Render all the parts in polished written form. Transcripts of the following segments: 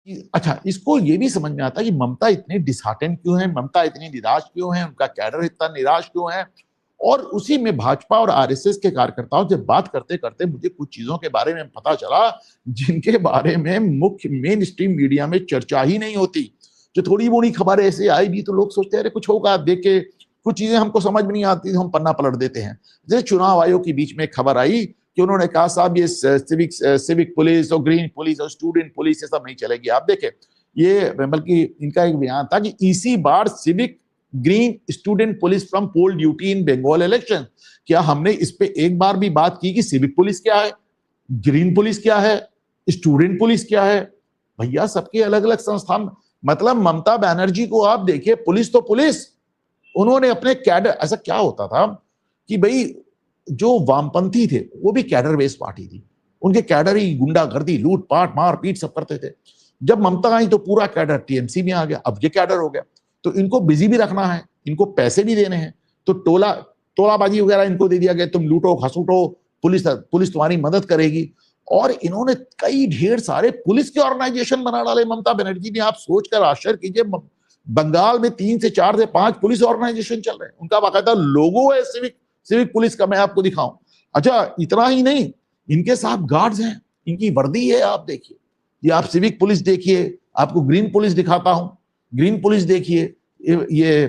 अच्छा, इसको ये भी समझ में आता है कि ममता इतनी डिसहार्टेंड क्यों है, ममता इतनी निराश क्यों है, उनका कैडर इतना निराश क्यों है। और उसी में भाजपा और आरएसएस के कार्यकर्ताओं से बात करते करते मुझे कुछ चीजों के बारे में पता चला जिनके बारे में मुख्य मेन स्ट्रीम मीडिया में चर्चा ही नहीं होती। जो थोड़ी मोड़ी खबरें ऐसे आई भी तो लोग सोचते हैं अरे कुछ होगा, देख के कुछ चीजें हमको समझ में नहीं आती, हम पन्ना पलट देते हैं। जैसे चुनाव आयोग के बीच में खबर आई कि उन्होंने कहा साहब ये सिविक पुलिस और ग्रीन पुलिस और स्टूडेंट पुलिस ये सब नहीं चलेगी। आप देखें, ये बल्कि इनका एक बयान था कि इसी बार civic green student police from poll duty in Bengal election. क्या हमने इस पे एक बार भी बात की कि सिविक पुलिस क्या है, ग्रीन पुलिस क्या है, स्टूडेंट पुलिस क्या है? भैया सबके अलग अलग संस्थान। मतलब ममता बनर्जी को आप देखिए, पुलिस तो पुलिस, उन्होंने अपने कैडर, ऐसा क्या होता था कि भाई जो वामपंथी थे वो भी कैडर बेस्ड पार्टी थी, उनके कैडर ही गुंडागर्दी लूटपाट मारपीट सब करते थे। जब ममता आई तो पूरा कैडर टीएमसी में आ गया, अब ये कैडर हो गया। तो इनको बिजी भी रखना है, इनको पैसे भी देने हैं, तो तोलाबाजी वगैरह इनको दे दिया गया, तुम लूटो खसूटो, पुलिस तुम्हारी मदद करेगी। और इन्होंने कई ढेर सारे पुलिस के ऑर्गेनाइजेशन बना डाले ममता बनर्जी ने। आप सोचकर आश्चर्य कीजिए, बंगाल में 3 से 4 से 5 पुलिस ऑर्गेनाइजेशन चल रहे हैं, उनका बाकायदा लोगो है सिविक पुलिस का, मैं आपको दिखाऊं। अच्छा, इतना ही नहीं, इनके साथ गार्ड्स हैं, इनकी वर्दी है, आप देखिए। ये आप सिविक पुलिस देखिए, आपको ग्रीन पुलिस दिखाता हूं, ग्रीन पुलिस देखिए, ये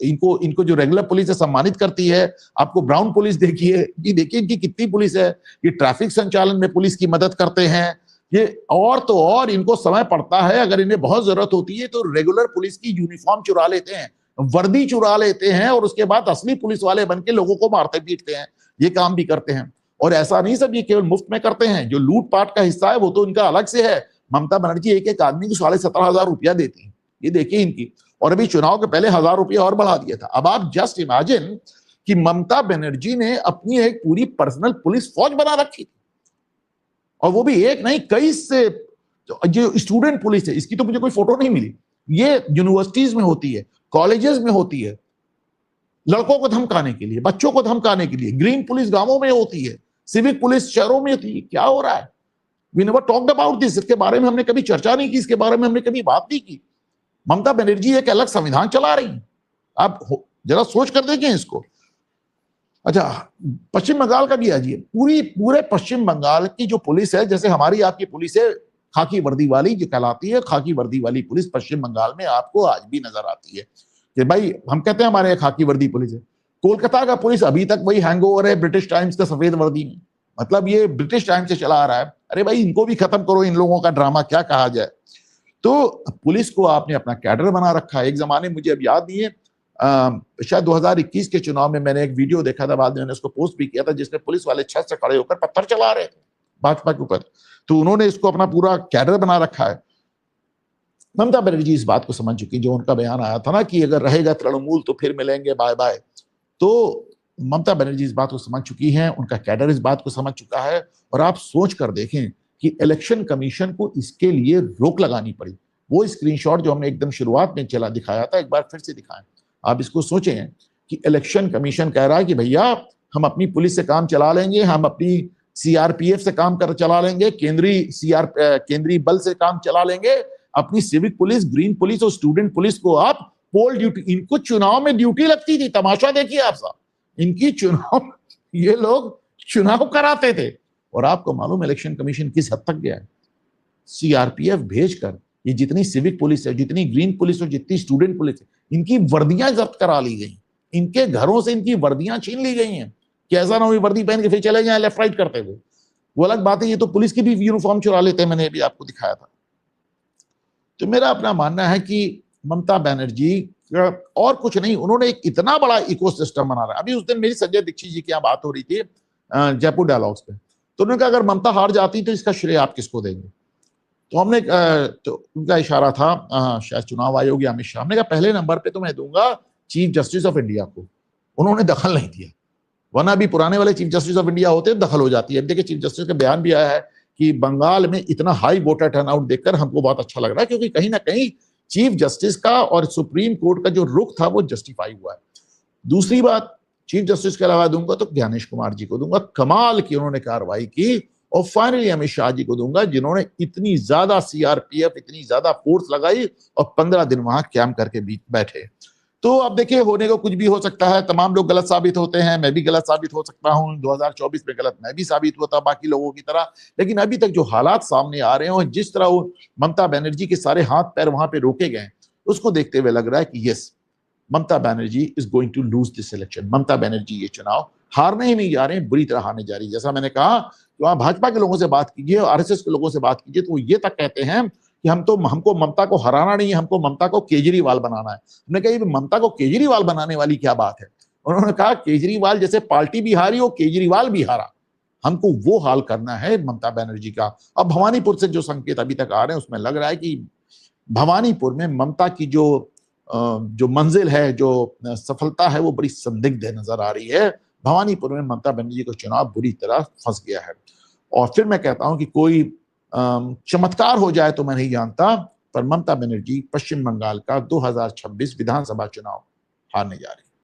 इनको जो रेगुलर पुलिस है सम्मानित करती है। आपको ब्राउन पुलिस देखिए, ये देखिए इनकी कितनी पुलिस है, ये ट्रैफिक संचालन में पुलिस की मदद करते हैं। ये और तो और इनको समय पड़ता है, अगर इन्हें बहुत जरूरत होती है तो रेगुलर पुलिस की यूनिफॉर्म चुरा लेते हैं, वर्दी चुरा लेते हैं, और उसके बाद असली पुलिस वाले बनके लोगों को मारते पीटते हैं। ये काम भी करते हैं। और ऐसा नहीं सब ये केवल मुफ्त में करते हैं, जो लूटपाट का हिस्सा है वो तो इनका अलग से है। ममता बनर्जी एक एक आदमी को 17,500 रुपया देती है, ये देखिए इनकी। और अभी चुनाव के पहले 1,000 रुपया और बढ़ा दिया था। अब आप जस्ट इमेजिन कि ममता बनर्जी ने अपनी एक पूरी पर्सनल पुलिस फौज बना रखी थी, और वो भी एक नहीं कई से। जो स्टूडेंट पुलिस है, इसकी तो मुझे कोई फोटो नहीं मिली, ये यूनिवर्सिटीज में होती है, कॉलेजेस में होती है, लड़कों को धमकाने के लिए, बच्चों को धमकाने के लिए। ग्रीन पुलिस गांवों में होती है, सिविक पुलिस शहरों में होती है। क्या हो रहा है? We never talked about this. इसके बारे में हमने कभी चर्चा नहीं की, इसके बारे में हमने कभी बात नहीं की। ममता बनर्जी एक अलग संविधान चला रही है, आप जरा सोच कर देखें इसको। अच्छा, पश्चिम बंगाल का भी आजिए, पूरे पश्चिम बंगाल की जो पुलिस है, जैसे हमारी आपकी पुलिस है खाकी वर्दी वाली जो कहलाती है, खाकी वर्दी वाली पुलिस पश्चिम बंगाल में आपको आज भी नजर आती है कि भाई हम कहते हैं हमारे खाकी वर्दी पुलिस है। कोलकाता का पुलिस अभी तक वही हैंगओवर है ब्रिटिश टाइम्स का सफेद वर्दी में, मतलब ये ब्रिटिश टाइम से चला आ रहा है। अरे भाई इनको भी खत्म करो, इन लोगों का ड्रामा क्या कहा जाए। तो पुलिस को आपने अपना कैडर बना रखा है। एक जमाने मुझे अब याद नहीं है, शायद 2021 के चुनाव में मैंने एक वीडियो देखा था, बाद में मैंने उसको पोस्ट भी किया था, जिसमें पुलिस वाले छत से खड़े होकर पत्थर चला रहे थे भाजपा के ऊपर। तो उन्होंने इसको अपना पूरा कैडर बना रखा है। ममता बनर्जी इस बात को समझ चुकी, जो उनका बयान आया था ना कि अगर रहेगा तृणमूल तो फिर मिलेंगे बाय बाय, तो ममता बनर्जी इस बात को समझ चुकी हैं, उनका कैडर इस बात को समझ चुका है। और आप सोच कर देखें कि इलेक्शन कमीशन को इसके लिए रोक लगानी पड़ी। वो स्क्रीनशॉट जो हमने एकदम शुरुआत में चला दिखाया था, एक बार फिर से दिखाएं। आप इसको सोचें कि इलेक्शन कमीशन कह रहा है कि भैया हम अपनी पुलिस से काम चला लेंगे, हम अपनी सीआरपीएफ से काम कर चला लेंगे, केंद्रीय बल से काम चला लेंगे, अपनी सिविक पुलिस, ग्रीन पुलिस और स्टूडेंट पुलिस को आप पोल ड्यूटी, इनको चुनाव में ड्यूटी लगती थी। तमाशा देखिए आप साहब, इनकी चुनाव, ये लोग चुनाव कराते थे। और आपको मालूम इलेक्शन कमीशन किस हद तक गया है? सीआरपीएफ भेजकर ये जितनी सिविक पुलिस है, जितनी ग्रीन पुलिस और जितनी स्टूडेंट पुलिस है, इनकी वर्दियां जब्त करा ली गई, इनके घरों से इनकी वर्दियां छीन ली गई हैं कि ऐसा ना हो वर्दी पहन के फिर चले जाए लेफ्ट राइट करते हुए। वो अलग बात है, ये तो पुलिस की भी यूनिफॉर्म चुरा लेते हैं, मैंने भी आपको दिखाया था। तो मेरा अपना मानना है कि ममता बनर्जी और कुछ नहीं, उन्होंने एक इतना बड़ा इकोसिस्टम बना रहा है। अभी उस दिन मेरी संजय दीक्षित जी की यहाँ बात हो रही थी जयपुर डायलॉग्स पे, तो उन्होंने कहा अगर ममता हार जाती तो इसका श्रेय आप किसको देंगे? तो हमने तो उनका इशारा था शायद चुनाव आयोग या अमित शाह, हमने कहा पहले नंबर पे तो मैं दूंगा चीफ जस्टिस ऑफ इंडिया को। उन्होंने दखल नहीं दिया, वरना भी पुराने वाले चीफ जस्टिस ऑफ इंडिया होते दखल हो जाती है। देखिए चीफ जस्टिस का बयान भी आया है कि बंगाल में इतना हाई वोटर टर्नआउट देखकर हमको बहुत अच्छा लग रहा है, क्योंकि कहीं ना कहीं चीफ जस्टिस का और सुप्रीम कोर्ट का जो रुख था वो जस्टिफाई हुआ है। दूसरी बात, चीफ जस्टिस के अलावा दूंगा तो ज्ञानेश कुमार जी को दूंगा। कमाल की उन्होंने कार्रवाई की और फाइनली अमित शाह जी को दूंगा, जिन्होंने इतनी ज्यादा सीआरपीएफ, इतनी ज्यादा फोर्स लगाई और 15 दिन वहां कैंप करके बैठे। तो अब देखिए, होने को कुछ भी हो सकता है, तमाम लोग गलत साबित होते हैं, मैं भी गलत साबित हो सकता हूं, 2024 में गलत मैं भी साबित हुआ था बाकी लोगों की तरह। लेकिन अभी तक जो हालात सामने आ रहे हैं और जिस तरह वो ममता बनर्जी के सारे हाथ पैर वहां पे रोके गए, उसको देखते हुए लग रहा है कि yes, Mamata Banerjee is going to lose this election. Mamata Banerjee ये चुनाव हारने ही नहीं जा रहे हैं, बुरी तरह हारने जा रही है। जैसा मैंने कहा कि वहां भाजपा के लोगों से बात कीजिए, आरएसएस के लोगों से बात कीजिए, तो वो ये तक कहते हैं कि हमको ममता को हराना नहीं है, हमको ममता को केजरीवाल बनाना है। हमने कहा, ये ममता को केजरीवाल बनाने वाली क्या बात है? उन्होंने कहा, केजरीवाल जैसे पार्टी भी हारी हो, केजरीवाल भी हारा, हमको वो हाल करना है ममता बनर्जी का। अब भवानीपुर से जो संकेत अभी तक आ रहे हैं, उसमें लग रहा है कि भवानीपुर में ममता की जो मंजिल है, जो सफलता है, वो बड़ी संदिग्ध नजर आ रही है। भवानीपुर में ममता बनर्जी का चुनाव बुरी तरह फंस गया है। और फिर मैं कहता हूं कि कोई चमत्कार हो जाए तो मैं नहीं जानता, पर ममता बनर्जी पश्चिम बंगाल का 2026 विधानसभा चुनाव हारने जा रही है।